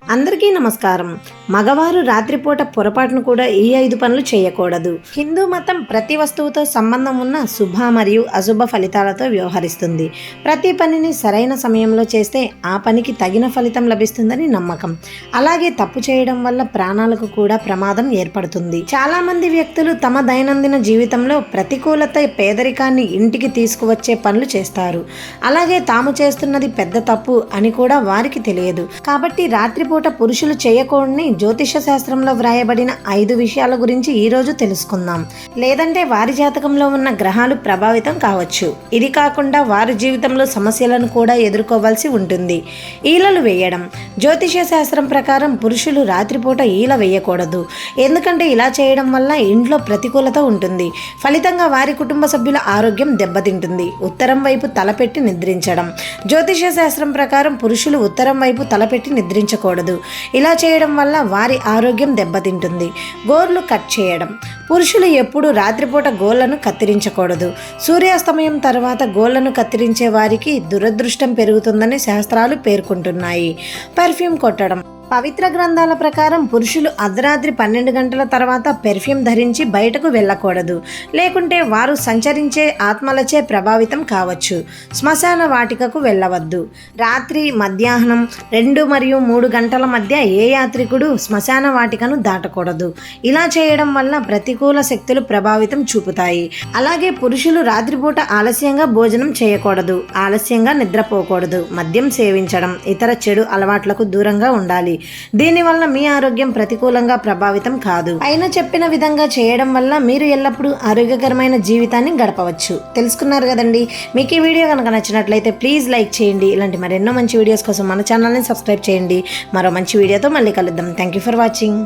అందరికీ నమస్కారం. మగవారు రాత్రిపూట పొరపాటును కూడా ఈ 5 పనులు చేయకూడదు. హిందూ మతం ప్రతి వస్తువుతో సంబంధం ఉన్న శుభ మరియు అశుభ ఫలితాలతో వ్యవహరిస్తుంది. ప్రతి పనిని సరైన సమయంలో చేస్తే ఆ పనికి తగిన ఫలితం లభిస్తుందని నమ్మకం. అలాగే తప్పు చేయడం వల్ల ప్రాణాలకు కూడా ప్రమాదం ఏర్పడుతుంది. చాలా మంది వ్యక్తులు తమ దైనందిన జీవితంలో ప్రతికూలత, పేదరికాన్ని ఇంటికి తీసుకువచ్చే పనులు చేస్తారు. అలాగే తాము చేస్తున్నది పెద్ద తప్పు అని కూడా వారికి తెలియదు. కాబట్టి రాత్రిపూట పురుషులు చేయకూడని జ్యోతిష శాస్త్రంలో వ్రాయబడిన 5 విషయాల గురించి ఈరోజు తెలుసుకుందాం. లేదంటే వారి జాతకంలో ఉన్న గ్రహాలు ప్రభావితం కావచ్చు. ఇది కాకుండా వారి జీవితంలో సమస్యలను కూడా ఎదుర్కోవాల్సి ఉంటుంది. ఈలలు వేయడం. జ్యోతిష శాస్త్రం ప్రకారం పురుషులు రాత్రిపూట ఈల వేయకూడదు. ఎందుకంటే ఇలా చేయడం వల్ల ఇంట్లో ప్రతికూలత ఉంటుంది. ఫలితంగా వారి కుటుంబ సభ్యుల ఆరోగ్యం దెబ్బతింటుంది. ఉత్తరం వైపు తలపెట్టి నిద్రించడం. జ్యోతిష శాస్త్రం ప్రకారం పురుషులు ఉత్తరం వైపు తలపెట్టి నిద్రించకూడదు. ఇలా చేయడం వల్ల వారి ఆరోగ్యం దెబ్బతింటుంది. గోర్లు కట్ చేయడం. పురుషులు ఎప్పుడూ రాత్రిపూట గోళ్లను కత్తిరించకూడదు. సూర్యాస్తమయం తర్వాత గోళ్లను కత్తిరించే వారికి దురదృష్టం పెరుగుతుందని శాస్త్రాలు పేర్కొంటున్నాయి. పెర్ఫ్యూమ్ కొట్టడం. పవిత్ర గ్రంథాల ప్రకారం పురుషులు అర్ధరాత్రి 12 గంటల తర్వాత పెర్ఫ్యూమ్ ధరించి బయటకు వెళ్ళకూడదు. లేకుంటే వారు సంచరించే ఆత్మలచే ప్రభావితం కావచ్చు. శ్మశాన వాటికకు వెళ్ళవద్దు. రాత్రి, మధ్యాహ్నం 2 మరియు 3 గంటల మధ్య ఏ యాత్రికుడు శ్మశాన వాటికను దాటకూడదు. ఇలా చేయడం వల్ల ప్రతికూల శక్తులు ప్రభావితం చూపుతాయి. అలాగే పురుషులు రాత్రిపూట ఆలస్యంగా భోజనం చేయకూడదు. ఆలస్యంగా నిద్రపోకూడదు. మద్యం సేవించడం, ఇతర చెడు అలవాట్లకు దూరంగా ఉండాలి. దీనివల్ల మీ ఆరోగ్యం ప్రతికూలంగా ప్రభావితం కాదు. పైన చెప్పిన విధంగా చేయడం వల్ల మీరు ఎల్లప్పుడూ ఆరోగ్యకరమైన జీవితాన్ని గడపవచ్చు. తెలుసుకున్నారు కదండి. మీకు ఈ వీడియో కనుక నచ్చినట్లయితే ప్లీజ్ లైక్ చేయండి. ఇలాంటి మరెన్నో మంచి వీడియోస్ కోసం మన ఛానల్ని సబ్స్క్రైబ్ చేయండి. మరో మంచి వీడియోతో మళ్ళీ కలుద్దాం. Thank you for watching.